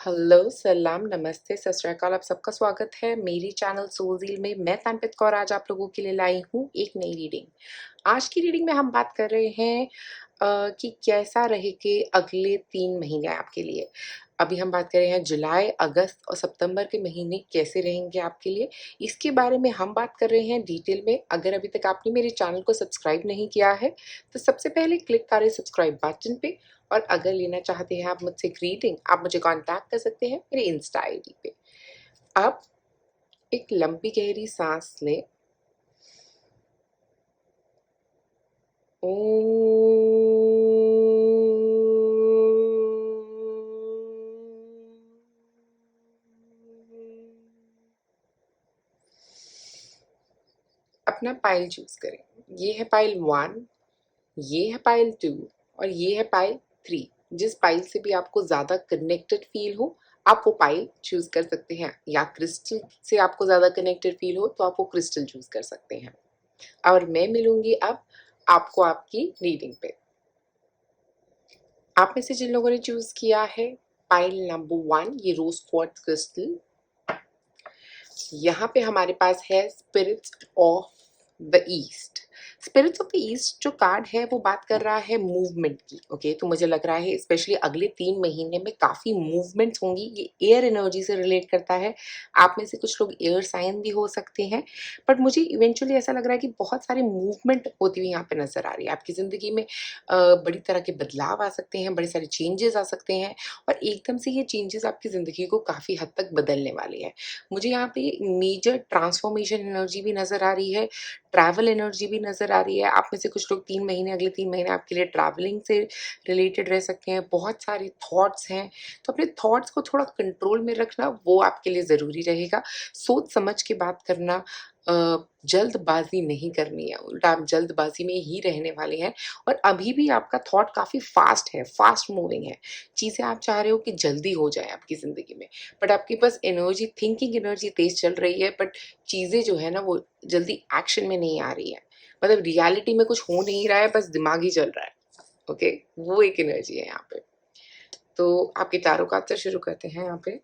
Hello, सलाम, नमस्ते, सत श्री अकाल। आप सबका स्वागत है मेरी चैनल सोलज़ील में। मैं तनप्रीत कौर आज आप लोगों के लिए लाई हूँ एक नई रीडिंग। आज की रीडिंग में हम बात कर रहे हैं कि कैसा रहेंगे अगले 3 महीने आपके लिए। अभी हम बात कर रहे हैं जुलाई, अगस्त और सितंबर के महीने कैसे रहेंगे आपके लिए, इसके बारे में हम बात कर रहे हैं डिटेल में। अगर अभी तक आपने मेरे चैनल को सब्सक्राइब नहीं किया है तो सबसे पहले क्लिक करें सब्सक्राइब बटन पे। और अगर लेना चाहते हैं आप मुझसे रीडिंग, आप मुझे कांटेक्ट कर सकते हैं मेरे इंस्टा आईडी पे। अब एक लंबी गहरी सांस लें। अपना पाइल चूज करें। ये है पाइल 1, ये है पाइल 2 और ये है पाइल 3। जिस पाइल से भी आपको ज्यादा कनेक्टेड फील हो आप वो पाइल चूज कर सकते हैं, या क्रिस्टल से आपको ज्यादा कनेक्टेड फील हो तो आप वो क्रिस्टल चूज कर सकते हैं। और मैं मिलूंगी अब आपको आपकी रीडिंग पे। आप में से जिन लोगों ने चूज किया है पाइल नंबर 1, ये रोज क्वार्ट्ज क्रिस्टल, यहाँ पे हमारे पास है spirits of the east. Spirits of the east जो कार्ड है वो बात कर रहा है मूवमेंट की। ओके, तो मुझे लग रहा है स्पेशली अगले 3 महीने में काफी मूवमेंट्स होंगी। ये एयर एनर्जी से रिलेट करता है। आप में से कुछ लोग एयर साइन भी हो सकते हैं, बट मुझे इवेंचुअली ऐसा लग रहा है कि बहुत सारी मूवमेंट होती हुई यहाँ पे नजर आ रही है आपकी जिंदगी में। बड़ी तरह के बदलाव आ सकते हैं, बड़े सारे चेंजेस आ सकते हैं, और एकदम से ये चेंजेस आपकी जिंदगी को काफी हद तक बदलने वाले हैं। मुझे यहाँ पे मेजर ट्रांसफॉर्मेशन एनर्जी भी नजर आ रही है, ट्रैवल एनर्जी भी नजर आ रही है। आप में से कुछ लोग 3 महीने, अगले 3 महीने आपके लिए ट्रैवलिंग से रिलेटेड रह सकते हैं। बहुत सारे थॉट्स हैं, तो अपने थॉट्स को थोड़ा कंट्रोल में रखना वो आपके लिए ज़रूरी रहेगा। सोच समझ के बात करना, जल्दबाजी नहीं करनी है, उल्टा आप जल्दबाजी में ही रहने वाले हैं। और अभी भी आपका थॉट काफ़ी फास्ट है, फास्ट मूविंग है। चीज़ें आप चाह रहे हो कि जल्दी हो जाए आपकी ज़िंदगी में, बट आपके पास एनर्जी, थिंकिंग एनर्जी तेज चल रही है, बट चीज़ें जो है ना वो जल्दी एक्शन में नहीं आ रही है। मतलब रियलिटी में कुछ हो नहीं रहा है, बस दिमाग ही चल रहा है। ओके, वो एक एनर्जी है यहाँ पे। तो आपके टारो कार्ड से शुरू करते हैं यहाँ पे।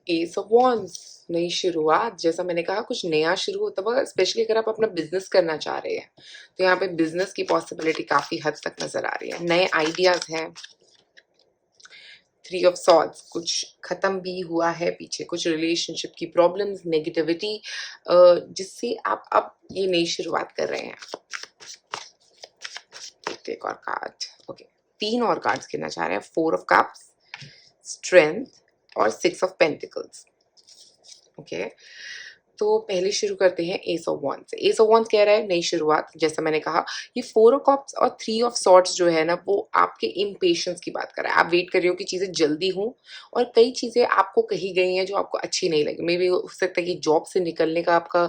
एस ऑफ वॉन्ड्स, नई शुरुआत। जैसा मैंने कहा कुछ नया शुरू होता हुआ, स्पेशली अगर आप अपना बिजनेस करना चाह रहे हैं तो यहाँ पे बिजनेस की पॉसिबिलिटी काफी हद तक नजर आ रही है। नए आइडियाज हैं। 3 ऑफ सॉर्ड्स, कुछ खत्म भी हुआ है पीछे, कुछ रिलेशनशिप की प्रॉब्लम्स, नेगेटिविटी, जिससे आप अब ये नई शुरुआत कर रहे हैं। एक और कार्ड। ओके, 3 और कार्ड्स गिनना चाह रहे हैं। 4 ऑफ कप्स, स्ट्रेंथ और 6 ऑफ पेंटिकल्स। ओके, तो पहले शुरू करते हैं एस ऑफ वॉन्ड्स से। एस ऑफ वॉन्ड्स कह रहा है नई शुरुआत। जैसा मैंने कहा, ये 4 ऑफ कप्स और 3 ऑफ सॉर्ड्स जो है ना वो आपके इम्पेशंस की बात कर रहा है। आप वेट कर रहे हो कि चीज़ें जल्दी हों, और कई चीज़ें आपको कही गई हैं जो आपको अच्छी नहीं लगी। मे बी हो सकता है कि जॉब से निकलने का आपका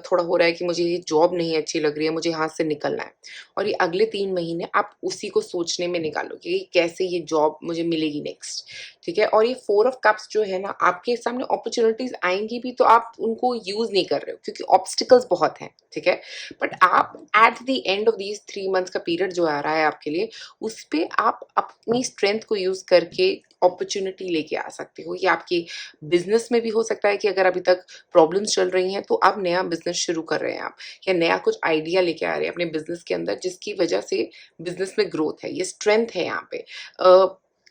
थोड़ा हो रहा है कि मुझे ये जॉब नहीं अच्छी लग रही है, मुझे यहाँ से निकलना है। और ये अगले 3 महीने आप उसी को सोचने में निकालोगे कि कैसे ये जॉब मुझे मिलेगी नेक्स्ट। ठीक है, और ये 4 ऑफ कप्स जो है ना, आपके सामने अपॉर्चुनिटीज आएंगी भी तो आप उनको यूज नहीं कर रहे हो क्योंकि ऑब्स्टिकल्स बहुत हैं। ठीक है, बट आप at the end of these 3 months का पीरियड जो आ रहा है आपके लिए, उस पे आप अपनी स्ट्रेंथ को यूज करके अपॉर्चुनिटी लेके आ सकते हो। ये आपके बिजनेस में भी हो सकता है कि अगर अभी तक प्रॉब्लम्स चल रही हैं तो अब नया बिजनेस शुरू कर रहे हैं आप, या नया कुछ आइडिया लेके आ रहे हैं अपने बिजनेस के अंदर जिसकी वजह से बिजनेस में ग्रोथ है। ये स्ट्रेंथ है यहाँ पे।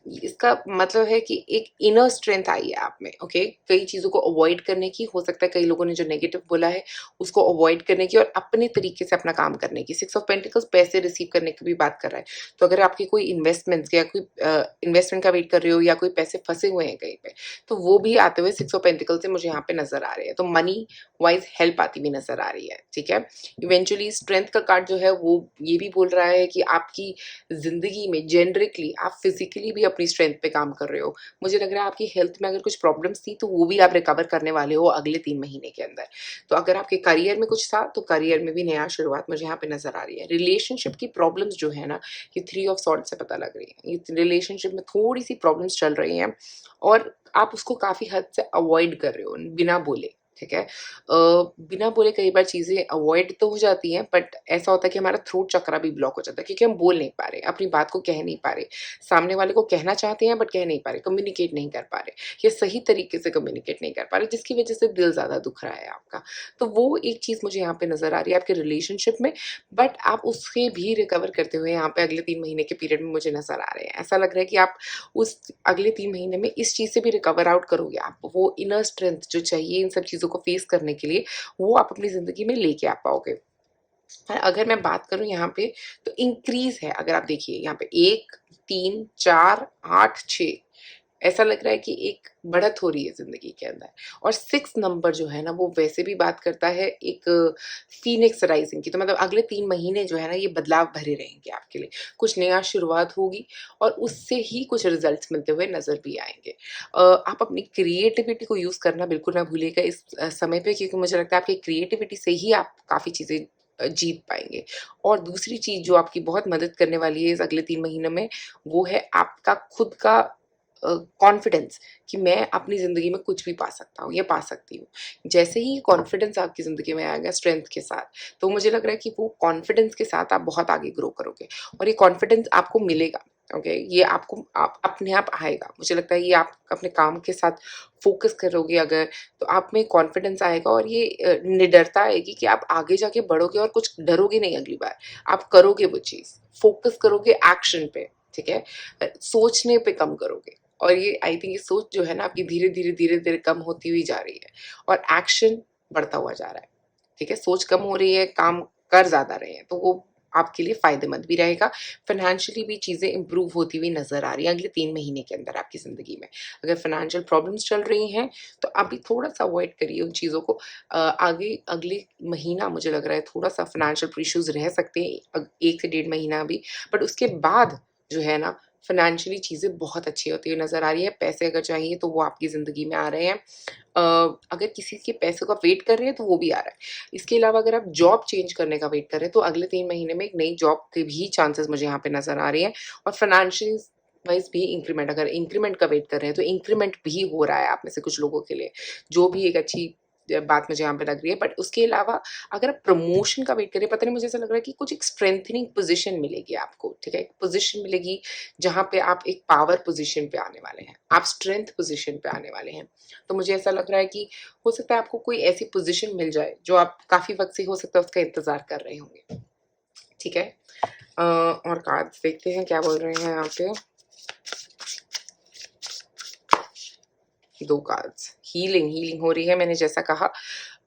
इसका मतलब है कि एक इनर स्ट्रेंथ आई है आप में। ओके, कई चीज़ों को अवॉइड करने की, हो सकता है कई लोगों ने जो नेगेटिव बोला है उसको अवॉइड करने की और अपने तरीके से अपना काम करने की। 6 ऑफ पेंटिकल्स पैसे रिसीव करने की भी बात कर रहा है। तो अगर आपके कोई इन्वेस्टमेंट्स या कोई इन्वेस्टमेंट का वेट कर रहे हो, या कोई पैसे फंसे हुए हैं कहीं पे, तो वो भी आते हुए 6 ऑफ पेंटिकल से मुझे यहाँ पे नजर आ रहे हैं। तो मनी वाइज हेल्प आती भी नजर आ रही है। ठीक है, इवेंचुअली स्ट्रेंथ का कार्ड जो है वो ये भी बोल रहा है कि आपकी जिंदगी में जेनरिकली आप फिजिकली भी अपनी स्ट्रेंथ पे काम कर रहे हो। मुझे लग रहा है आपकी हेल्थ में अगर कुछ प्रॉब्लम्स थी तो वो भी आप रिकवर करने वाले हो अगले 3 महीने के अंदर। तो अगर आपके करियर में कुछ था तो करियर में भी नया शुरुआत मुझे यहाँ पे नजर आ रही है। रिलेशनशिप की प्रॉब्लम्स जो है ना, ये 3 ऑफ सॉर्ड से पता लग रही है। ये रिलेशनशिप में थोड़ी सी प्रॉब्लम्स चल रही हैं और आप उसको काफी हद से अवॉइड कर रहे हो बिना बोले। ठीक है। बिना बोले कई बार चीज़ें अवॉइड तो हो जाती हैं, बट ऐसा होता है कि हमारा थ्रोट चक्रा भी ब्लॉक हो जाता है क्योंकि हम बोल नहीं पा रहे, अपनी बात को कह नहीं पा रहे। सामने वाले को कहना चाहते हैं बट कह नहीं पा रहे, कम्युनिकेट नहीं कर पा रहे या सही तरीके से कम्युनिकेट नहीं कर पा रहे, जिसकी वजह से दिल ज़्यादा दुख रहा है आपका। तो वो एक चीज़ मुझे यहाँ पे नज़र आ रही है आपके रिलेशनशिप में, बट आप उससे भी रिकवर करते हुए यहाँ पे अगले 3 महीने के पीरियड में मुझे नज़र आ रहे हैं। ऐसा लग रहा है कि आप उस अगले 3 महीने में इस चीज़ से भी रिकवर आउट करोगे आप। वो इनर स्ट्रेंथ जो चाहिए इन सब चीज़ों को फेस करने के लिए, वो आप अपनी ज़िंदगी में लेके आ पाओगे। और अगर मैं बात करूँ यहाँ पे, तो इंक्रीज़ है, अगर आप देखिए यहाँ पे 1, 3, 4, 8, 6, ऐसा लग रहा है कि एक बढ़त हो रही है ज़िंदगी के अंदर। और 6 नंबर जो है ना, वो वैसे भी बात करता है एक फ़ीनिक्स राइज़िंग की। तो मतलब अगले 3 महीने जो है ना, ये बदलाव भरे रहेंगे आपके लिए। कुछ नया शुरुआत होगी और उससे ही कुछ रिज़ल्ट्स मिलते हुए नज़र भी आएँगे। आप अपनी क्रिएटिविटी को यूज़ करना बिल्कुल ना भूलिएगा इस समय पे, क्योंकि मुझे लगता है आपकी क्रिएटिविटी से ही आप काफ़ी चीज़ें जीत पाएँगे। और दूसरी चीज़ जो आपकी बहुत मदद करने वाली है इस अगले 3 महीनों में, वो है आपका खुद का कॉन्फिडेंस, कि मैं अपनी ज़िंदगी में कुछ भी पा सकता हूँ या पा सकती हूँ। जैसे ही कॉन्फिडेंस आपकी ज़िंदगी में आएगा स्ट्रेंथ के साथ, तो मुझे लग रहा है कि वो कॉन्फिडेंस के साथ आप बहुत आगे ग्रो करोगे और ये कॉन्फिडेंस आपको मिलेगा। ओके, ये आपको आप अपने आप आएगा। मुझे लगता है ये आप अपने काम के साथ फ़ोकस करोगे अगर, तो आप में कॉन्फिडेंस आएगा और ये निडरता आएगी कि आप आगे जाके बढ़ोगे और कुछ डरोगे नहीं अगली बार। आप करोगे वो चीज़, फ़ोकस करोगे एक्शन पे, ठीक है? सोचने पे कम करोगे। और ये आई थिंक ये सोच जो है ना आपकी धीरे-धीरे कम होती हुई जा रही है और एक्शन बढ़ता हुआ जा रहा है, ठीक है? सोच कम हो रही है, काम कर ज़्यादा रहे हैं, तो वो आपके लिए फ़ायदेमंद भी रहेगा। फ़ाइनेंशियली भी चीज़ें इम्प्रूव होती हुई नज़र आ रही हैं अगले 3 महीने के अंदर आपकी ज़िंदगी में। अगर फ़ाइनेंशियल प्रॉब्लम्स चल रही हैं, तो अभी थोड़ा-सा अवॉइड करिए उन चीज़ों को। आगे अगले महीना मुझे लग रहा है थोड़ा-सा फ़ाइनेंशियल इश्यूज़ रह सकते हैं, 1 से डेढ़ महीना अभी, बट उसके बाद जो है ना, फ़ाइनेंशियली चीज़ें बहुत अच्छी होती हुई नज़र आ रही है। पैसे अगर चाहिए तो वो आपकी ज़िंदगी में आ रहे हैं। अगर किसी के पैसों का वेट कर रहे हैं तो वो भी आ रहा है। इसके अलावा अगर आप जॉब चेंज करने का वेट कर रहे हैं, तो अगले 3 महीने में एक नई जॉब के भी चांसेस मुझे यहाँ पे नज़र आ रही हैं। और फाइनेंशियल वाइज़ भी इंक्रीमेंट, अगर इंक्रीमेंट का वेट कर रहे हैं तो इंक्रीमेंट भी हो रहा है आप में से कुछ लोगों के लिए, जो भी एक अच्छी बात मुझे यहाँ पे लग रही है। बट उसके अलावा अगर आप प्रमोशन का वेट करें, पता नहीं मुझे ऐसा लग रहा है कि कुछ एक स्ट्रेंथनिंग पोज़ीशन मिलेगी आपको, ठीक है? एक पोज़ीशन मिलेगी जहाँ पे आप एक पावर पोज़ीशन पे आने वाले हैं, आप स्ट्रेंथ पोज़ीशन पे आने वाले हैं। तो मुझे ऐसा लग रहा है कि हो सकता है आपको कोई ऐसी पोज़ीशन मिल जाए जो आप काफ़ी वक़्त से हो सकता है उसका इंतज़ार कर रहे होंगे, ठीक है? और कार्ड्स देखते हैं क्या बोल रहे हैं यहाँ पे। 2 कार्ड्स, हीलिंग हो रही है, मैंने जैसा कहा।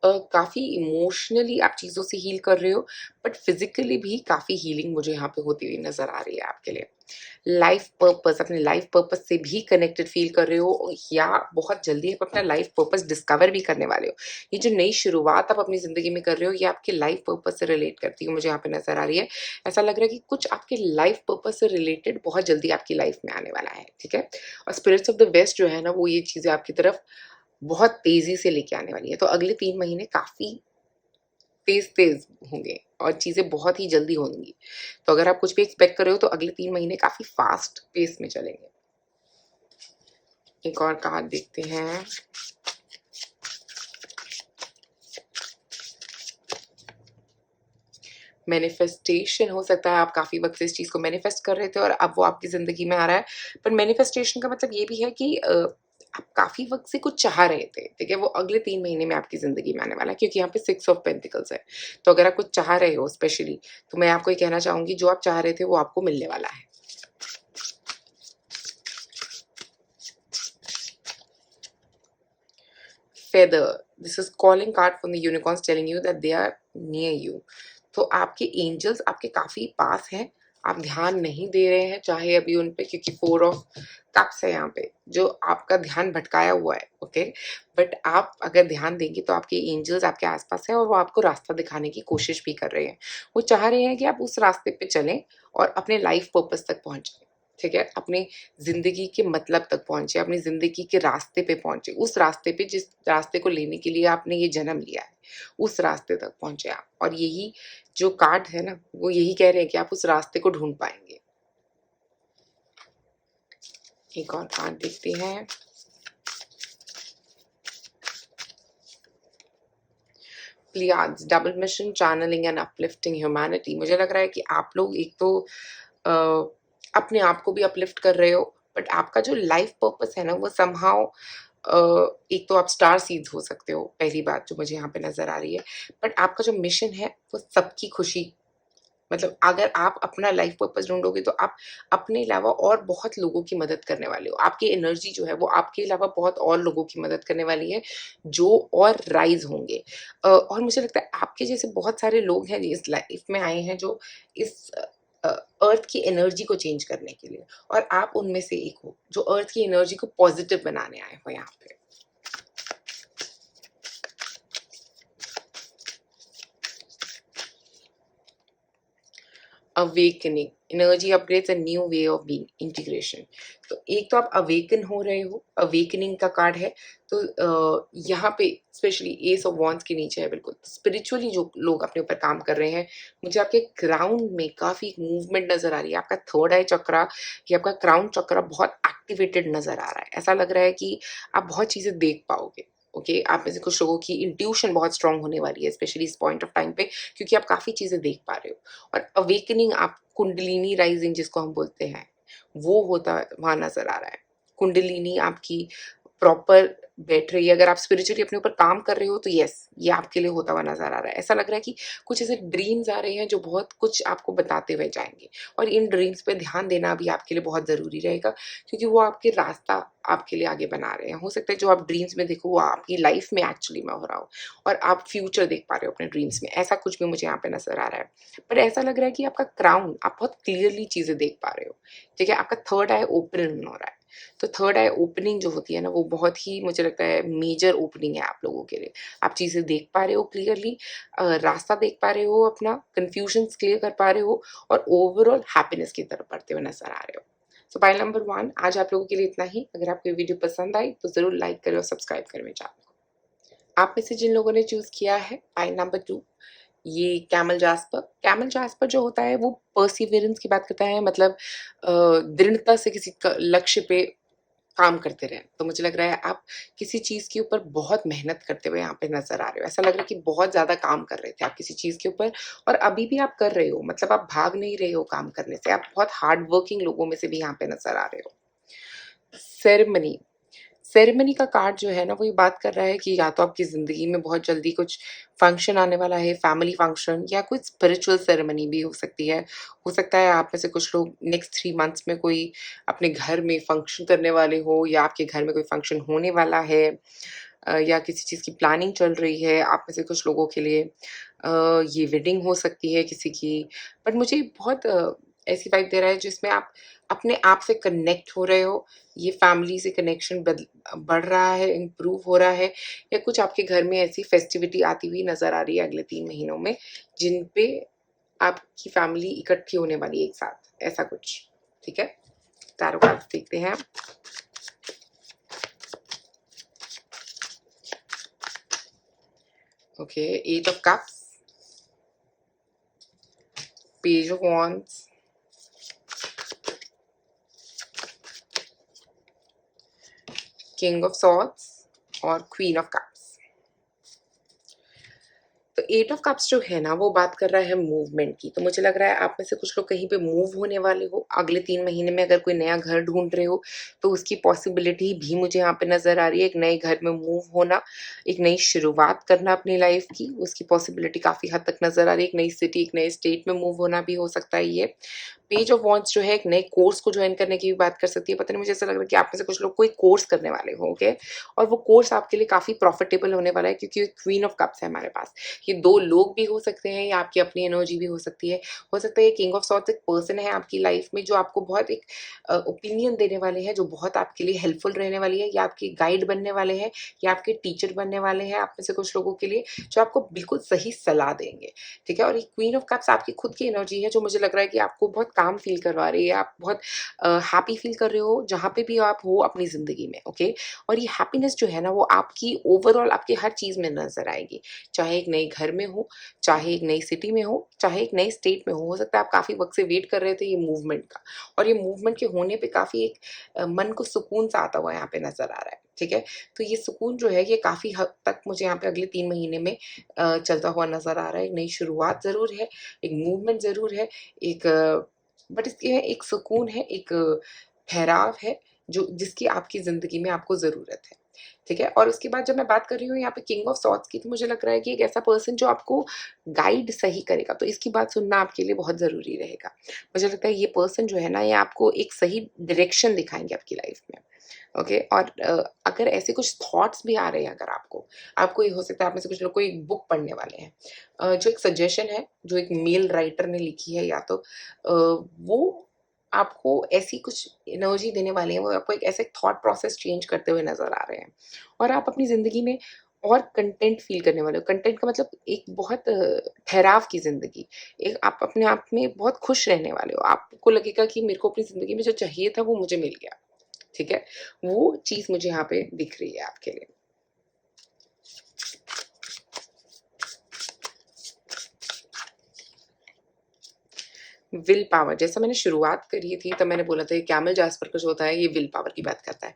काफ़ी इमोशनली आप चीज़ों से हील कर रहे हो, बट फिज़िकली भी काफ़ी हीलिंग मुझे यहाँ पे होती हुई नज़र आ रही है आपके लिए। लाइफ़ पर्पस, अपने लाइफ़ पर्पस से भी कनेक्टेड फ़ील कर रहे हो, या बहुत जल्दी आप अपना लाइफ़ पर्पस डिस्कवर भी करने वाले हो। ये जो नई शुरुआत आप अपनी ज़िंदगी में कर रहे हो, ये आपके लाइफ़ पर्पस से रिलेट करती है, मुझे यहाँ पे नज़र आ रही है। ऐसा लग रहा है कि कुछ आपके लाइफ़ पर्पस से रिलेटेड बहुत जल्दी आपकी लाइफ़ में आने वाला है, ठीक है? और स्पिरिट्स ऑफ द वेस्ट जो है ना, वो ये चीज़ें आपकी तरफ बहुत तेज़ी से लेके आने वाली है। तो अगले 3 महीने काफ़ी तेज़-तेज़ होंगे और चीज़ें बहुत ही जल्दी होंगी। तो अगर आप कुछ भी एक्सपेक्ट कर रहे हो तो अगले 3 महीने काफ़ी फ़ास्ट पेस में चलेंगे। एक और कार्ड देखते हैं। मैनिफेस्टेशन, हो सकता है आप काफ़ी वक़्त से इस चीज़ को मैनिफेस्ट कर रहे थे और अब वो आपकी ज़िंदगी में आ रहा है। पर मैनिफेस्टेशन का मतलब ये भी है कि आप काफ़ी वक़्त से कुछ चाह रहे थे, ठीक है? वो अगले 3 महीने में आपकी ज़िंदगी में आने वाला है, क्योंकि यहाँ पे 6 ऑफ पेंटिकल्स है। तो अगर आप कुछ चाह रहे हो स्पेशली, तो मैं आपको ये कहना चाहूँगी, जो आप चाह रहे थे वो आपको मिलने वाला है। Feather, this is calling card from the unicorns telling you that they are near you. तो आपके एंजल्स आपके काफ़ी पास हैं, आप ध्यान नहीं दे रहे हैं चाहे अभी उन पे, क्योंकि 4 ऑफ कप्स है यहाँ पे, जो आपका ध्यान भटकाया हुआ है, ओके? बट आप अगर ध्यान देंगे तो आपके एंजल्स आपके आस-पास हैं और वो आपको रास्ता दिखाने की कोशिश भी कर रहे हैं। वो चाह रहे हैं कि आप उस रास्ते पे चलें और अपने लाइफ़ पर्पस तक पहुँचे, ठीक है? अपने ज़िंदगी के मतलब तक पहुँचे, अपनी ज़िंदगी के रास्ते पे पहुँचे, उस रास्ते पे जिस रास्ते को लेने के लिए आपने ये जन्म लिया है, उस रास्ते तक पहुँचे आप। और यही जो कार्ड है ना, वो यही कह रहे हैं कि आप उस रास्ते को ढूँढ पाएँगे। एक और कार्ड देखते हैं। Pleiades, double mission, channelling and uplifting humanity. मुझे लग रहा है कि आप लोग एक तो अपने आप को भी अपलिफ्ट कर रहे हो, बट आपका जो लाइफ पर्पस है ना वो समहाउ एक तो आप स्टार सीड्स हो सकते हो, पहली बात जो मुझे यहाँ पे नजर आ रही है, बट आपका जो मिशन है वो सबकी खुशी, मतलब अगर आप अपना लाइफ पर्पस ढूंढोगे तो आप अपने अलावा और बहुत लोगों की मदद करने वाले हो। आपकी एनर्जी जो है वो आपके अलावा बहुत और लोगों की मदद करने वाली है जो और राइज होंगे। और मुझे लगता है आपके जैसे बहुत सारे लोग हैं इस लाइफ में आए हैं जो इस अर्थ की एनर्जी को चेंज करने के लिए, और आप उनमें से एक हो जो अर्थ की एनर्जी को पॉजिटिव बनाने आए हो यहाँ पे। Awakening, energy upgrades and new way of being, integration. तो एक तो आप अवेकन हो रहे हो, अवेकनिंग का कार्ड है। तो यहाँ पे स्पेशली एस ऑफ वॉन्ड्स के नीचे है, बिल्कुल स्पिरिचुअली जो लोग अपने ऊपर काम कर रहे हैं, मुझे आपके क्राउन में काफी मूवमेंट नजर आ रही है। आपका थर्ड आई चक्रा या आपका क्राउन चक्रा बहुत एक्टिवेटेड नजर आ रहा है। ऐसा लग रहा है कि आप बहुत चीजें देख पाओगे। ओके आप में से कुछ लोगों की इंट्यूशन बहुत स्ट्रांग होने वाली है, स्पेशली इस पॉइंट ऑफ टाइम पे, क्योंकि आप काफी चीजें देख पा रहे हो। और अवेकनिंग, आप कुंडलिनी राइजिंग जिसको हम बोलते हैं, वो होता वहां नजर आ रहा है। कुंडलिनी आपकी प्रॉपर बैठ रही है। अगर आप स्पिरिचुअली अपने ऊपर काम कर रहे हो तो यस, ये आपके लिए होता हुआ नजर आ रहा है। ऐसा लग रहा है कि कुछ ऐसे ड्रीम्स आ रहे हैं जो बहुत कुछ आपको बताते हुए जाएंगे, और इन ड्रीम्स पे ध्यान देना भी आपके लिए बहुत जरूरी रहेगा, क्योंकि वो आपके रास्ता आपके लिए आगे बना रहे हैं। हो सकता है जो आप ड्रीम्स में देखो वो आपकी लाइफ में एक्चुअली में हो रहा हो, और आप फ्यूचर देख पा रहे हो अपने ड्रीम्स में। ऐसा कुछ भी मुझे यहाँ पे नजर आ रहा है। पर ऐसा लग रहा है कि आपका क्राउन, आप बहुत क्लियरली चीजें देख पा रहे हो। ठीक है, आपका थर्ड आई ओपन हो रहा है। तो थर्ड आई ओपनिंग जो होती है ना, वो बहुत ही मुझे लगता है मेजर ओपनिंग है आप लोगों के लिए। आप चीजें देख पा रहे हो क्लियरली, रास्ता देख पा रहे हो, अपना कंफ्यूजन क्लियर कर पा रहे हो, और ओवरऑल हैप्पीनेस की तरफ बढ़ते हुए नजर आ रहे हो। सो पाइल नंबर 1 आज आप लोगों के लिए इतना ही। अगर आपको ये वीडियो पसंद आई तो जरूर लाइक करें और सब्सक्राइब करें मेरे चैनल को। आप में से जिन लोगों ने चूज किया है पाइल नंबर 2, ये कैमल जास्पर, कैमल जास्पर जो होता है वो परसिवियरेंस की बात करता है, मतलब दृढ़ता से किसी लक्ष्य पे काम करते रहें। तो मुझे लग रहा है आप किसी चीज के ऊपर बहुत मेहनत करते हुए यहाँ पे नजर आ रहे हो। ऐसा लग रहा है कि बहुत ज्यादा काम कर रहे थे आप किसी चीज के ऊपर, और अभी भी आप कर रहे हो, मतलब आप भाग नहीं रहे हो काम करने से। आप बहुत हार्ड वर्किंग लोगों में से भी यहाँ पे नजर आ रहे हो। सेरेमनी, सेरेमनी का कार्ड जो है ना वो ये बात कर रहा है कि या तो आपकी ज़िंदगी में बहुत जल्दी कुछ फंक्शन आने वाला है, फैमिली फंक्शन, या कुछ स्पिरिचुअल सेरेमनी भी हो सकती है। हो सकता है आप में से कुछ लोग नेक्स्ट 3 मंथ्स में कोई अपने घर में फंक्शन करने वाले हो, या आपके घर में कोई फंक्शन होने वाला है, या किसी चीज़ की प्लानिंग चल रही है आप में से कुछ लोगों के लिए। ये वेडिंग हो सकती है किसी की। बट मुझे बहुत ऐसी वाइब दे रहा है जिसमें आप अपने आप से कनेक्ट हो रहे हो। ये फैमिली से कनेक्शन बढ़ रहा है, इम्प्रूव हो रहा है, या कुछ आपके घर में ऐसी फेस्टिविटी आती हुई नजर आ रही है अगले 3 महीनों में, जिन पे आपकी फैमिली इकट्ठी होने वाली है एक साथ, ऐसा कुछ। ठीक है, टैरो कार्ड्स देखते हैं। Okay, 8 of cups, page of wands, king of swords और क्वीन ऑफ कप्स। तो 8 ऑफ कप्स जो है ना वो बात कर रहा है मूवमेंट की। तो मुझे लग रहा है आप में से कुछ लोग कहीं पे मूव होने वाले हो अगले 3 महीने में। अगर कोई नया घर ढूंढ रहे हो तो उसकी पॉसिबिलिटी भी मुझे यहाँ पे नजर आ रही है। एक नए घर में मूव होना, एक नई शुरुआत करना अपनी लाइफ की, उसकी पॉसिबिलिटी काफी हद तक नजर आ रही है। एक नई सिटी, एक नए स्टेट में मूव होना भी हो सकता है ये। पेज ऑफ वॉन्ड्स जो है एक नए कोर्स को ज्वाइन करने की भी बात कर सकती है। पता नहीं, मुझे ऐसा लग रहा है कि आप में से कुछ लोग कोई कोर्स करने वाले हो, ओके, और वो कोर्स आपके लिए काफी प्रॉफिटेबल होने वाला है, क्योंकि क्वीन ऑफ कप्स है हमारे पास। ये 2 लोग भी हो सकते हैं, या आपकी अपनी एनर्जी भी हो सकती है। हो सकता है ये किंग ऑफ सॉर्ड्स एक पर्सन है आपकी लाइफ में जो आपको बहुत एक ओपिनियन देने वाले हैं, जो बहुत आपके लिए हेल्पफुल रहने वाली है, या आपके गाइड बनने वाले हैं, या आपके टीचर बनने वाले हैं आप में से कुछ लोगों के लिए, जो आपको बिल्कुल सही सलाह देंगे। ठीक है, और ये क्वीन ऑफ कप्स आपकी खुद की एनर्जी है जो मुझे लग रहा है कि आपको बहुत काम फील करवा रही है। आप बहुत हैप्पी फील कर रहे हो जहाँ पे भी आप हो अपनी जिंदगी में, ओके। और ये हैप्पीनेस जो है ना वो आपकी ओवरऑल आपकी हर चीज में नजर आएगी, चाहे एक नए घर में हो, चाहे एक नई सिटी में हो, चाहे एक नए स्टेट में हो सकता है आप काफी वक्त से वेट कर रहे थे ये मूवमेंट का, और ये मूवमेंट के होने पे काफी एक मन को सुकून सा आता हुआ यहाँ पे नजर आ रहा है। ठीक है। तो ये सुकून जो है ये काफ़ी हद तक मुझे यहाँ पे अगले 3 महीने में चलता हुआ नज़र आ रहा है। एक नई शुरुआत ज़रूर है, एक मूवमेंट ज़रूर है, एक बट इसके एक सुकून है, एक ठहराव है जो जिसकी आपकी ज़िंदगी में आपको ज़रूरत है। ठीक है? और उसके बाद जब मैं बात कर रही हूँ यहाँ पे किंग ऑफ सॉर्ड्स की, तो मुझे लग रहा है कि एक ऐसा पर्सन जो आपको गाइड सही करेगा, तो इसकी बात सुनना आपके लिए बहुत ज़रूरी रहेगा। मुझे लगता है ये पर्सन जो है ना, ये आपको एक सही डायरेक्शन दिखाएँगे आपकी लाइफ़ में। ओके। और अगर ऐसे कुछ थॉट्स भी आ रहे हैं अगर आपको ये हो सकता है आप में से कुछ लोग कोई एक बुक पढ़ने वाले हैं, जो एक सजेशन है जो एक मेल राइटर ने लिखी है, या तो वो आपको ऐसी कुछ एनर्जी देने वाले हैं, वो आपको एक ऐसे थॉट प्रोसेस चेंज करते हुए नज़र आ रहे हैं और आप अपनी ज़िंदगी में और कंटेंट फ़ील करने वाले हो। कंटेंट का मतलब एक बहुत ठहराव की ज़िंदगी, एक आप अपने आप में बहुत खुश रहने वाले हो। आपको लगेगा कि मेरे को अपनी ज़िंदगी में जो चाहिए था वो मुझे मिल गया, ठीक है? वो चीज़ मुझे यहाँ पे दिख रही है आपके लिए। विल पावर, जैसा मैंने शुरुआत करी थी तब मैंने बोला था ये कैमल जैस्पर का जो होता है ये विल पावर की बात करता है।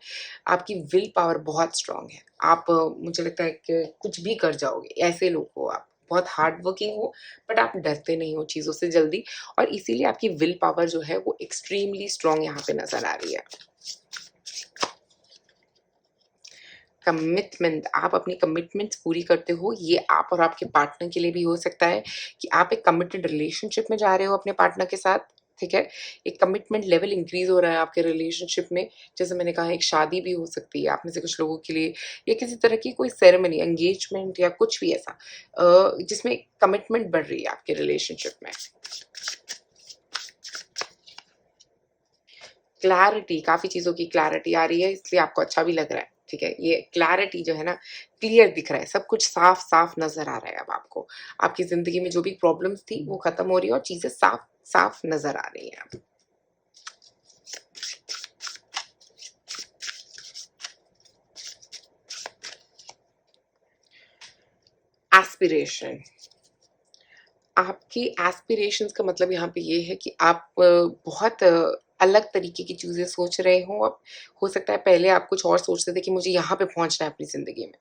आपकी विल पावर बहुत स्ट्रॉन्ग है। आप मुझे लगता है कि कुछ भी कर जाओगे, ऐसे लोग हो आप। बहुत हार्ड वर्किंग हो, बट आप डरते नहीं हो चीज़ों से जल्दी, और इसीलिए आपकी विल पावर जो है वो एक्सट्रीमली स्ट्रॉन्ग यहाँ पे नज़र आ रही है। कमिटमेंट, आप अपनी कमिटमेंट्स पूरी करते हो, ये आप और आपके पार्टनर के लिए भी हो सकता है कि आप एक कमिटेड रिलेशनशिप में जा रहे हो अपने पार्टनर के साथ, ठीक है? एक कमिटमेंट लेवल इंक्रीज़ हो रहा है आपके रिलेशनशिप में। जैसे मैंने कहा, एक शादी भी हो सकती है आप में से कुछ लोगों के लिए, या किसी तरह की कोई सेरेमनी, एंगेजमेंट या कुछ भी ऐसा जिसमें कमिटमेंट बढ़ रही है आपके रिलेशनशिप में। क्लैरिटी, काफ़ी चीज़ों की क्लैरिटी आ रही है, इसलिए आपको अच्छा भी लग रहा है, ठीक है? ये क्लैरिटी जो है ना, क्लियर दिख रहा है, सब कुछ साफ-साफ नज़र आ रहा है अब आपको। आपकी ज़िंदगी में जो भी प्रॉब्लम्स थी, वो खत्म हो रही है और चीज़ें साफ-साफ नज़र आ रही हैं अब। एस्पिरेशन, आपकी एस्पिरेशंस का मतलब यहाँ पे ये है कि आप बहुत अलग तरीके की चीज़ें सोच रहे हो अब। हो सकता है पहले आप कुछ और सोचते थे कि मुझे यहाँ पे पहुँचना है अपनी ज़िंदगी में।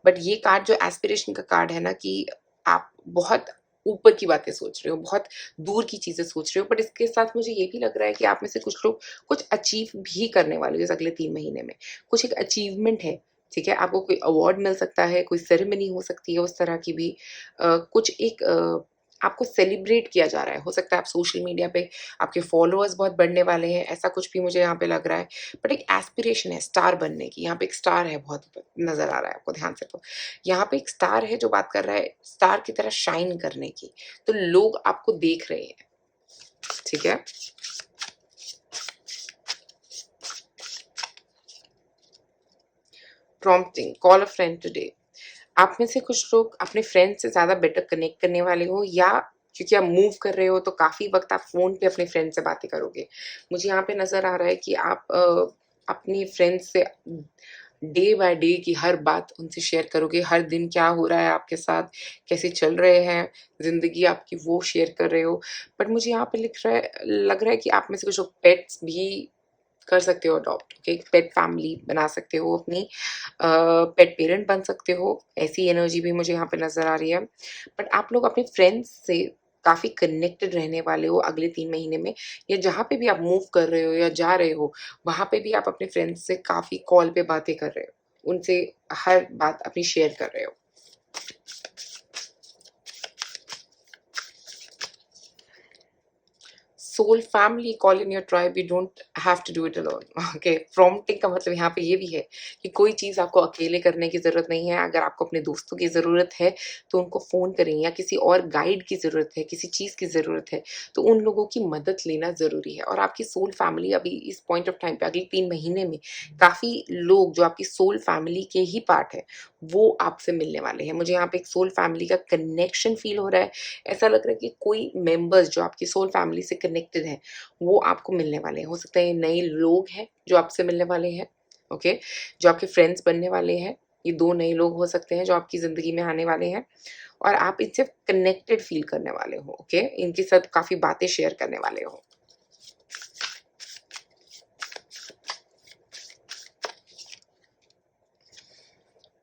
बट ये कार्ड जो एस्पिरेशन का कार्ड है ना, कि आप बहुत ऊपर की बातें सोच रहे हो, बहुत दूर की चीज़ें सोच रहे हो, बट इसके साथ मुझे ये भी लग रहा है कि आप में से कुछ लोग कुछ अचीव भी करने वाले हो इस अगले 3 महीने में। कुछ एक अचीवमेंट है, ठीक है? आपको कोई अवार्ड मिल सकता है, कोई सेरेमनी हो सकती है उस तरह की भी। कुछ एक आपको सेलिब्रेट किया जा रहा है। हो सकता है आप सोशल मीडिया पे आपके फॉलोअर्स बहुत बढ़ने वाले हैं, ऐसा कुछ भी मुझे यहाँ पे लग रहा है। बट एक एस्पिरेशन है स्टार बनने की, यहाँ पे एक स्टार है बहुत ऊपर, नज़र आ रहा है आपको ध्यान से तो। यहाँ पे एक स्टार है जो बात कर रहा है स्टार की तरह शाइन करने की, तो लोग आपको देख रहे हैं, ठीक है? प्रॉम्प्टिंग, कॉल अ फ्रेंड टुडे। आप में से कुछ लोग अपने फ्रेंड से ज़्यादा बेटर कनेक्ट करने वाले हो, या क्योंकि आप मूव कर रहे हो तो काफ़ी वक़्त आप फ़ोन पे अपने फ्रेंड से बातें करोगे। मुझे यहाँ पे नज़र आ रहा है कि आप अपनी फ्रेंड से डे बाय डे की हर बात उनसे शेयर करोगे, हर दिन क्या हो रहा है आपके साथ, कैसे चल रहे हैं, ज़िंदगी आपकी वो शेयर कर रहे हो। बट मुझे यहाँ पे लग रहा है कि आप में से कुछ लोग पेट्स भी कर सकते हो अडॉप्ट, ओके? पेट फैमिली बना सकते हो अपनी, पेट पेरेंट बन सकते हो, ऐसी एनर्जी भी मुझे यहाँ पे नज़र आ रही है। बट आप लोग अपने फ्रेंड्स से काफ़ी कनेक्टेड रहने वाले हो अगले 3 महीने में, या जहाँ पे भी आप मूव कर रहे हो या जा रहे हो, वहाँ पे भी आप अपने फ्रेंड्स से काफ़ी कॉल पे बातें कर रहे हो। उनसे हर बात अपनी शेयर कर रहे हो। Soul family, call in your tribe, you don't have to do it alone, okay? Prompting का मतलब यहाँ पे ये भी है कि कोई चीज़ आपको अकेले करने की ज़रूरत नहीं है। अगर आपको अपने दोस्तों की ज़रूरत है तो उनको फ़ोन करें, या किसी और गाइड की ज़रूरत है, किसी चीज़ की ज़रूरत है, तो उन लोगों की मदद लेना ज़रूरी है। और आपकी सोल फैमिली अभी इस पॉइंट ऑफ टाइम पे अगले 3 महीने में काफ़ी लोग जो आपकी सोल फैमिली के ही पार्ट है, वो आपसे मिलने वाले हैं। मुझे यहाँ पे एक सोल फैमिली का कनेक्शन फ़ील हो रहा है। ऐसा लग रहा है कि कोई मेंबर्स जो आपकी सोल फैमिली से कनेक्टेड हैं, वो आपको मिलने वाले हैं। हो सकता है ये नए लोग हैं जो आपसे मिलने वाले हैं, ओके? जो आपके फ्रेंड्स बनने वाले हैं। ये 2 नए लोग हो सकते हैं जो आपकी ज़िंदगी में आने वाले हैं, और आप इनसे कनेक्टेड फ़ील करने वाले हो, ओके? इनके साथ काफ़ी बातें शेयर करने वाले हो।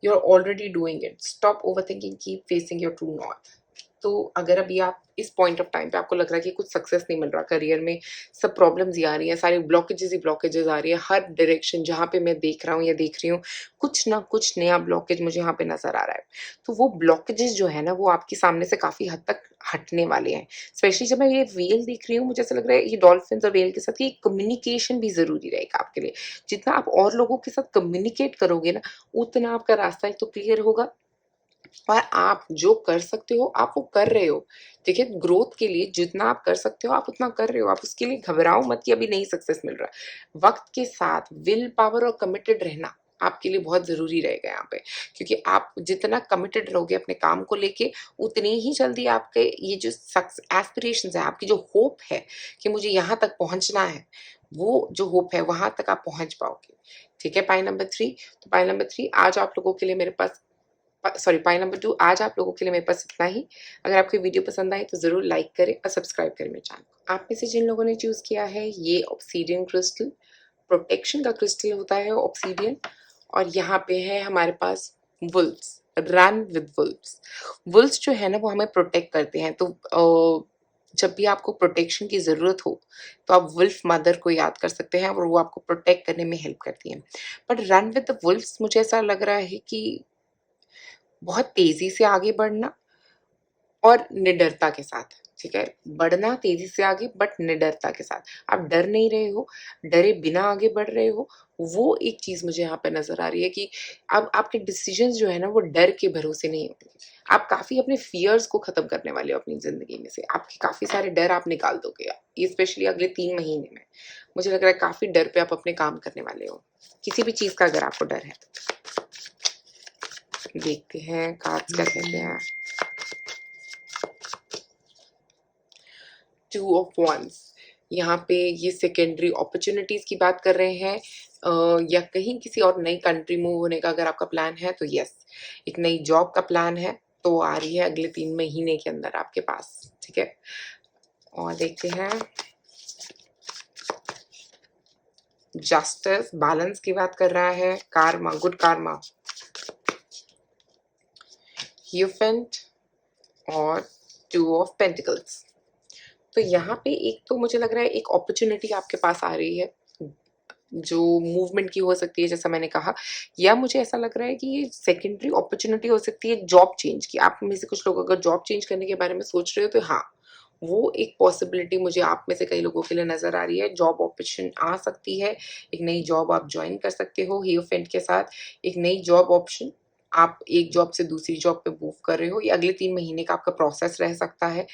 You are already doing it, stop overthinking, keep facing your true north. तो अगर अभी आप इस पॉइंट ऑफ टाइम पे आपको लग रहा है कि कुछ सक्सेस नहीं मिल रहा करियर में, सब प्रॉब्लम्स ही आ रही हैं, सारी ब्लॉकेजेस ही ब्लॉकेजेस आ रही है, हर डायरेक्शन जहाँ पे मैं देख रहा हूँ या देख रही हूँ कुछ ना कुछ नया ब्लॉकेज मुझे यहाँ पे नजर आ रहा है, तो वो ब्लॉकेजेस जो है ना वो आपके सामने से काफी हद तक हटने वाले हैं। स्पेशली जब मैं ये वेल देख रही हूँ, मुझे ऐसा लग रहा है ये डॉल्फिन और वेल के साथ ये कम्युनिकेशन भी जरूरी रहेगा आपके लिए। जितना आप और लोगों के साथ कम्युनिकेट करोगे ना, उतना आपका रास्ता एक तो क्लियर होगा, और आप जो कर सकते हो आप वो कर रहे हो। देखिए, ग्रोथ के लिए जितना आप कर सकते हो आप उतना कर रहे हो, आप उसके लिए घबराओ मत कि अभी नहीं सक्सेस मिल रहा। वक्त के साथ विल पावर और कमिटेड रहना आपके लिए बहुत जरूरी रहेगा यहाँ पे, क्योंकि आप जितना कमिटेड रहोगे अपने काम को लेके, उतनी ही जल्दी आपके ये जो एस्पिरेशंस है, आपकी जो होप है कि मुझे यहाँ तक पहुंचना है, वो जो होप है वहां तक आप पहुंच पाओगे। ठीक है, पाई नंबर 3। तो पाई नंबर 3 आज आप लोगों के लिए मेरे पास, सॉरी पाई नंबर 2 आज आप लोगों के लिए मेरे पास इतना ही। अगर आपको वीडियो पसंद आए तो ज़रूर लाइक करें और सब्सक्राइब करें मेरे चैनल को। आप में से जिन लोगों ने चूज़ किया है ये ऑब्सीडियन क्रिस्टल, प्रोटेक्शन का क्रिस्टल होता है ऑब्सीडियन, और यहाँ पे है हमारे पास wolves, run with wolves. Wolves जो है ना वो हमें प्रोटेक्ट करते हैं, तो जब भी आपको प्रोटेक्शन की ज़रूरत हो तो आप वुल्फ मदर को याद कर सकते हैं और वो आपको प्रोटेक्ट करने में हेल्प करती हैं। But run with the wolves मुझे ऐसा लग रहा है कि बहुत तेजी से आगे बढ़ना और निडरता के साथ। ठीक है, बढ़ना तेजी से आगे बट निडरता के साथ। आप डर नहीं रहे हो, डरे बिना आगे बढ़ रहे हो, वो एक चीज मुझे यहाँ पे नजर आ रही है कि अब आपके डिसीजंस जो है ना वो डर के भरोसे नहीं होंगे। आप काफी अपने फियर्स को खत्म करने वाले हो अपनी जिंदगी में से, आपके काफी सारे डर आप निकाल दोगे, ये स्पेशली अगले 3 महीने में मुझे लग रहा है काफी डर पे आप अपने काम करने वाले हो, किसी भी चीज का अगर आपको डर है। देखते हैं कार्ड्स क्या कहते हैं। 2 ऑफ वंस, यहाँ पे ये सेकेंडरी अपॉर्चुनिटीज की बात कर रहे हैं, या कहीं किसी और नई कंट्री मूव होने का अगर आपका प्लान है तो यस, एक नई जॉब का प्लान है तो आ रही है अगले 3 महीने के अंदर आपके पास। ठीक है, और देखते हैं जस्टिस, बैलेंस की बात कर रहा है, कार्मा, गुड कार्मा, ह्यूफेंट और 2 ऑफ पेंटिकल्स। तो यहाँ पे एक तो मुझे लग रहा है एक अपॉर्चुनिटी आपके पास आ रही है जो मूवमेंट की हो सकती है जैसा मैंने कहा, या मुझे ऐसा लग रहा है कि ये सेकेंडरी अपॉर्चुनिटी हो सकती है जॉब चेंज की। आप में से कुछ लोग अगर जॉब चेंज करने के बारे में सोच रहे हो तो हाँ, वो एक पॉसिबिलिटी मुझे आप में से कई लोगों के लिए नजर आ रही है। जॉब ऑप्शन आ सकती है, एक नई जॉब आप ज्वाइन कर सकते हो हीरोफेंट के साथ, एक नई जॉब ऑप्शन, आप एक जॉब से दूसरी जॉब पे मूव कर रहे हो, ये अगले 3 महीने का आपका प्रोसेस रह सकता है।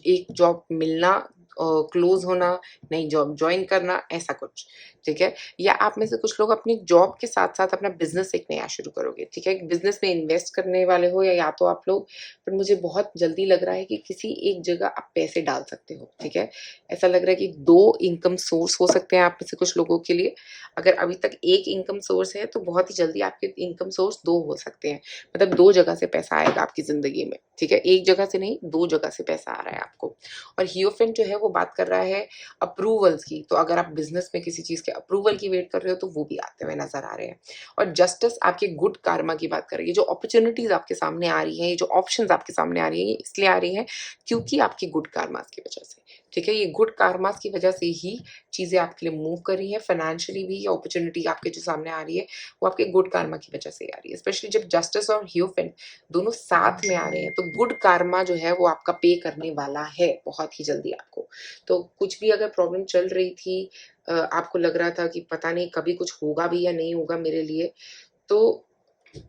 एक जॉब मिलना, क्लोज होना, नई जॉब ज्वाइन करना, ऐसा कुछ। ठीक है, या आप में से कुछ लोग अपनी जॉब के साथ साथ अपना बिजनेस एक नया शुरू करोगे। ठीक है, बिजनेस में इन्वेस्ट करने वाले हो या तो आप लोग, पर मुझे बहुत जल्दी लग रहा है कि किसी एक जगह आप पैसे डाल सकते हो। ठीक है, ऐसा लग रहा है कि 2 इनकम सोर्स हो सकते हैं आप में से कुछ लोगों के लिए। अगर अभी तक एक इनकम सोर्स है तो बहुत ही जल्दी आपके इनकम सोर्स 2 हो सकते हैं, मतलब 2 जगह से पैसा आएगा आपकी जिंदगी में। ठीक है, एक जगह से नहीं, 2 जगह से पैसा आ रहा है आपको। और हियोफेंट जो है वो बात कर रहा है अप्रूवल्स की, तो अगर आप बिजनेस में किसी चीज के अप्रूवल की वेट कर रहे हो तो वो भी आते हुए नजर आ रहे हैं। और जस्टिस आपके गुड कार्मा की बात कर रही है, जो अपॉर्चुनिटीज आपके सामने आ रही है, ये जो ऑप्शंस आपके सामने आ रही है, ये इसलिए आ रही है क्योंकि आपकी गुड कार्मास की वजह से। ठीक है, ये गुड कार्मास की वजह से ही चीजें आपके लिए मूव कर रही है, फाइनेंशियली भी ये अपॉर्चुनिटी आपके जो सामने आ रही है वो आपके गुड कार्मा की वजह से आ रही है। स्पेशली जब जस्टिस और ह्यूफेंट दोनों साथ में आ रहे हैं तो गुड कार्मा जो है वो आपका पे करने वाला है बहुत ही जल्दी आपको। तो कुछ भी अगर प्रॉब्लम चल रही थी, आपको लग रहा था कि पता नहीं कभी कुछ होगा भी या नहीं होगा मेरे लिए, तो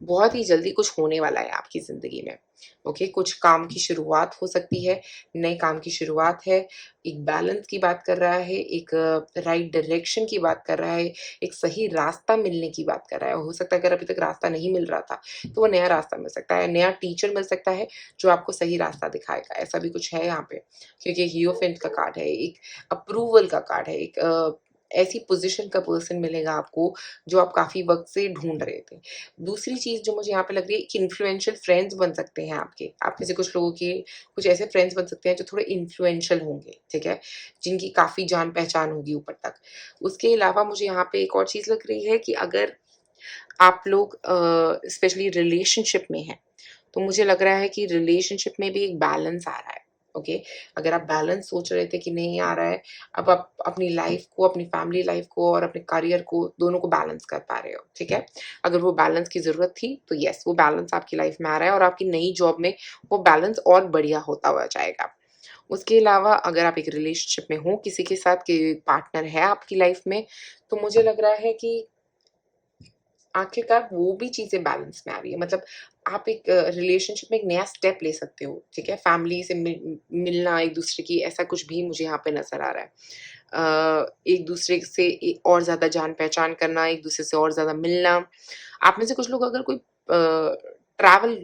बहुत ही जल्दी कुछ होने वाला है आपकी जिंदगी में। ओके, कुछ काम की शुरुआत हो सकती है, नए काम की शुरुआत है, एक बैलेंस की बात कर रहा है, एक राइट डायरेक्शन की बात कर रहा है, एक सही रास्ता मिलने की बात कर रहा है। हो सकता है अगर अभी तक रास्ता नहीं मिल रहा था तो वो नया रास्ता मिल सकता है, नया टीचर मिल सकता है जो आपको सही रास्ता दिखाएगा, ऐसा भी कुछ है यहाँ पे। क्योंकि हियोफेंट का कार्ड है, एक अप्रूवल का कार्ड है, एक ऐसी पोजीशन का पर्सन मिलेगा आपको जो आप काफी वक्त से ढूंढ रहे थे। दूसरी चीज जो मुझे यहाँ पे लग रही है कि इन्फ्लुएंशियल फ्रेंड्स बन सकते हैं आपके, आप में से कुछ लोगों के कुछ ऐसे फ्रेंड्स बन सकते हैं जो थोड़े इन्फ्लुएंशियल होंगे। ठीक है, जिनकी काफी जान पहचान होगी ऊपर तक। उसके अलावा मुझे यहाँ पे एक और चीज लग रही है कि अगर आप लोग स्पेशली रिलेशनशिप में हैं, तो मुझे लग रहा है कि रिलेशनशिप में भी एक बैलेंस आ रहा है। ओके, अगर आप बैलेंस सोच रहे थे कि नहीं आ रहा है, अब आप अपनी लाइफ को, अपनी फैमिली लाइफ को और अपने करियर को, दोनों को बैलेंस कर पा रहे हो, ठीक है। अगर वो बैलेंस की ज़रूरत थी तो यस, वो बैलेंस आपकी लाइफ में आ रहा है और आपकी नई जॉब में वो बैलेंस और बढ़िया होता हुआ जाएगा। उसके अलावा अगर आप एक रिलेशनशिप में हो किसी के साथ, कि पार्टनर है आपकी लाइफ में, तो मुझे लग रहा है कि आखिरकार वो भी चीज़ें बैलेंस में आ रही है। मतलब आप एक रिलेशनशिप में एक नया स्टेप ले सकते हो, ठीक है? फैमिली से मिलना एक दूसरे की, ऐसा कुछ भी मुझे यहाँ पे नज़र आ रहा है। एक दूसरे से और ज़्यादा जान पहचान करना, एक दूसरे से और ज़्यादा मिलना। आप में से कुछ लोग अगर कोई ट्रैवल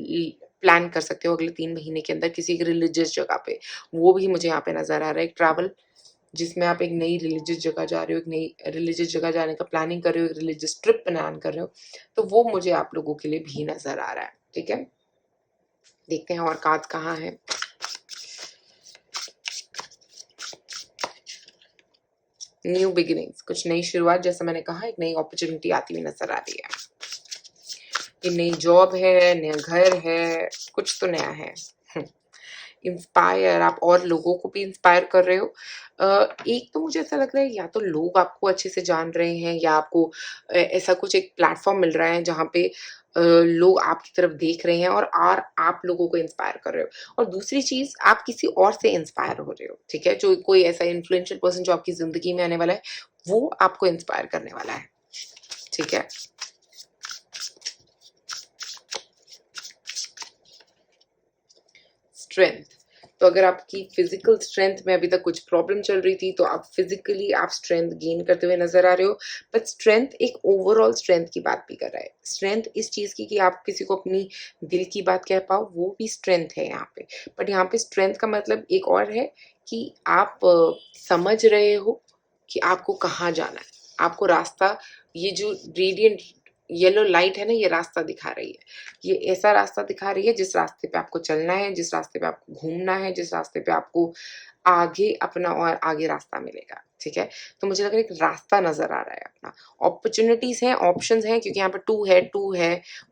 प्लान कर सकते हो अगले 3 महीने के अंदर किसी एक रिलीजियस जगह पे, वो भी मुझे यहाँ पे नज़र आ रहा है। एक ट्रैवल जिसमें आप एक नई रिलीजियस जगह जा रहे हो, एक नई रिलीजियस जगह जाने का प्लानिंग कर रहे हो, एक रिलीजियस ट्रिप प्लान कर रहे हो, तो वो मुझे आप लोगों के लिए भी नज़र आ रहा है, ठीक है? देखते हैं और कार्ड्स कहाँ हैं। न्यू बिगिनिंग्स, कुछ नई शुरुआत, जैसा मैंने कहा, एक नई अपॉर्चुनिटी आती हुई नज़र आ रही है। ये नई जॉब है, नया घर है, कुछ तो नया है। इंस्पायर, आप और लोगों को भी इंस्पायर कर रहे हो। एक तो मुझे ऐसा लग रहा है, या तो लोग आपको अच्छे से जान रहे हैं, या आपको ऐसा कुछ एक प्लेटफॉर्म मिल रहा है जहाँ पे लोग आपकी तरफ देख रहे हैं और आप लोगों को इंस्पायर कर रहे हो। और दूसरी चीज़, आप किसी और से इंस्पायर हो रहे हो, ठीक है? जो कोई ऐसा इन्फ्लुएंशियल पर्सन जो आपकी ज़िंदगी में आने वाला है, वो आपको इंस्पायर करने वाला है, ठीक है? स्ट्रेंथ, तो अगर आपकी फिजिकल स्ट्रेंथ में अभी तक कुछ प्रॉब्लम चल रही थी, तो आप फिजिकली आप स्ट्रेंथ गेन करते हुए नजर आ रहे हो। बट स्ट्रेंथ एक ओवरऑल स्ट्रेंथ की बात भी कर रहा है। स्ट्रेंथ इस चीज़ की कि आप किसी को अपनी दिल की बात कह पाओ, वो भी स्ट्रेंथ है यहाँ पे। बट यहाँ पे स्ट्रेंथ का मतलब एक और है कि आप समझ रहे हो कि आपको कहाँ जाना है, आपको रास्ता, ये जो रेडियंट येलो लाइट है ना, ये रास्ता दिखा रही है। ये ऐसा रास्ता दिखा रही है जिस रास्ते पे आपको चलना है, जिस रास्ते पे आपको घूमना है, जिस रास्ते पे आपको आगे अपना और आगे रास्ता मिलेगा, ठीक है? तो मुझे लग रहा है एक रास्ता नज़र आ रहा है अपना। अपॉर्च्युनिटीज़ हैं, ऑप्शंस हैं, क्योंकि यहाँ पे 2 है,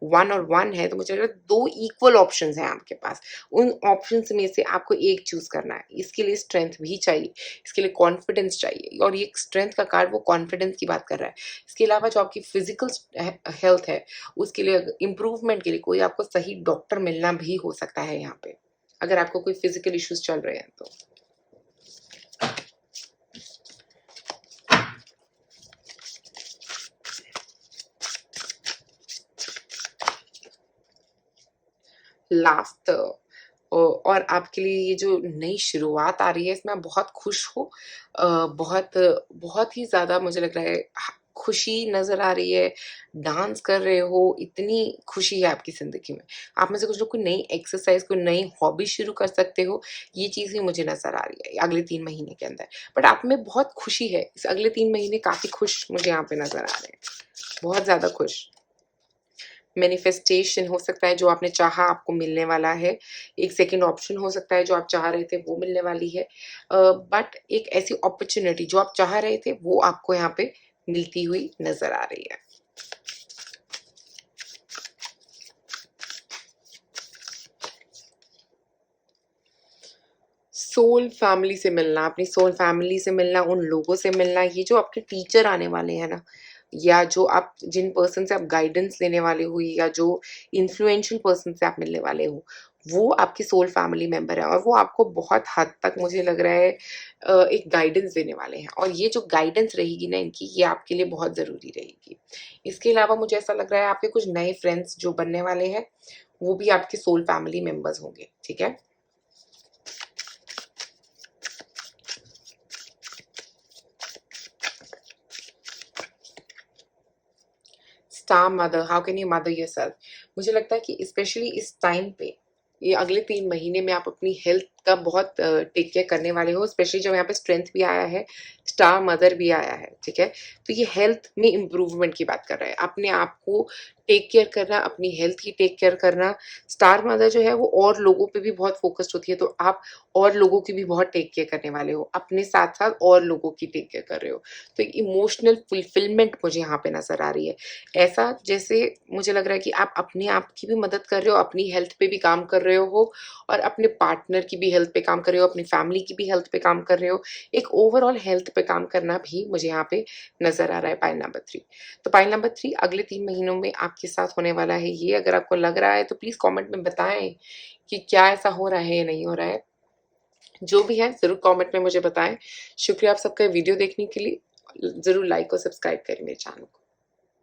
1 और 1 है, तो मुझे लग रहा है 2 इक्वल ऑप्शंस हैं आपके पास। उन ऑप्शंस में से आपको एक चूज़ करना है। इसके लिए स्ट्रेंथ भी चाहिए, इसके लिए कॉन्फिडेंस चाहिए, और ये स्ट्रेंथ का कार्ड वो कॉन्फिडेंस की बात कर रहा है। इसके अलावा जो आपकी फिजिकल हेल्थ है, उसके लिए इम्प्रूवमेंट के लिए कोई आपको सही डॉक्टर मिलना भी हो सकता है यहाँ पे, अगर आपको कोई फिजिकल इश्यूज चल रहे हैं तो। लास्ट, और आपके लिए ये जो नई शुरुआत आ रही है, इसमें आप बहुत खुश हो। बहुत बहुत ही ज़्यादा मुझे लग रहा है खुशी नज़र आ रही है, डांस कर रहे हो, इतनी खुशी है आपकी ज़िंदगी में। आप में से कुछ लोग कोई नई एक्सरसाइज़, कोई नई हॉबी शुरू कर सकते हो, ये चीज़ भी मुझे नज़र आ रही है अगले 3 महीने के अंदर। बट आप में बहुत खुशी है, इस अगले 3 महीने काफ़ी खुश मुझे यहाँ पे नज़र आ रहे हैं, बहुत ज़्यादा खुश। मैनिफेस्टेशन हो सकता है, जो आपने चाहा आपको मिलने वाला है। एक सेकंड ऑप्शन हो सकता है, जो आप चाह रहे थे वो मिलने वाली है। बट एक ऐसी अपॉर्च्युनिटी जो आप चाह रहे थे वो आपको यहाँ पे मिलती हुई नज़र आ रही है। सोल फैमिली से मिलना, अपनी सोल फैमिली से मिलना, उन लोगों से मिलना, ये जो आपके टीचर आने वाले हैं ना, या जो आप जिन पर्सन से आप गाइडेंस लेने वाले हो, या जो इन्फ्लुएंशियल पर्सन से आप मिलने वाले हो, वो आपकी सोल फैमिली मेंबर है, और वो आपको बहुत हद तक मुझे लग रहा है एक गाइडेंस देने वाले हैं, और ये जो गाइडेंस रहेगी ना इनकी, ये आपके लिए बहुत ज़रूरी रहेगी। इसके अलावा मुझे ऐसा लग रहा है आपके कुछ नए फ्रेंड्स जो बनने वाले हैं, वो भी आपके सोल फैमिली मेंबर्स होंगे, ठीक है? Star mother, how can you mother yourself? मुझे लगता है कि स्पेशली इस टाइम पे, ये अगले 3 महीने में आप अपनी हेल्थ का बहुत टेक केयर करने वाले हो, स्पेशली जब यहाँ पे स्ट्रेंथ भी आया है, स्टार मदर भी आया है, ठीक है। तो ये हेल्थ में इम्प्रूवमेंट की बात कर रहा है, अपने आप को टेक केयर करना, अपनी हेल्थ की टेक केयर करना। स्टार मदर जो है वो और लोगों पे भी बहुत फोकस्ड होती है, तो आप और लोगों की भी बहुत टेक केयर करने वाले हो, अपने साथ साथ और लोगों की टेक केयर कर रहे हो। तो एक इमोशनल फुलफिलमेंट मुझे यहाँ पे नजर आ रही है। ऐसा जैसे मुझे लग रहा है कि आप अपने आप की भी मदद कर रहे हो, अपनी हेल्थ पे भी काम कर रहे हो, और अपने पार्टनर की भी हेल्थ पे काम कर रहे हो, अपनी फैमिली की भी हेल्थ पे काम कर रहे हो। एक ओवरऑल हेल्थ पे काम करना भी मुझे यहाँ पे नजर आ रहा है पाइल नंबर 3। तो पाइल नंबर 3 अगले 3 महीनों में आपके साथ होने वाला है ये। अगर आपको लग रहा है तो प्लीज कमेंट में बताएं कि क्या ऐसा हो रहा है या नहीं हो रहा है। जो भी है जरूर कमेंट में मुझे बताएं। शुक्रिया आप सबका वीडियो देखने के लिए। जरूर लाइक और सब्सक्राइब करें मेरे चैनल को।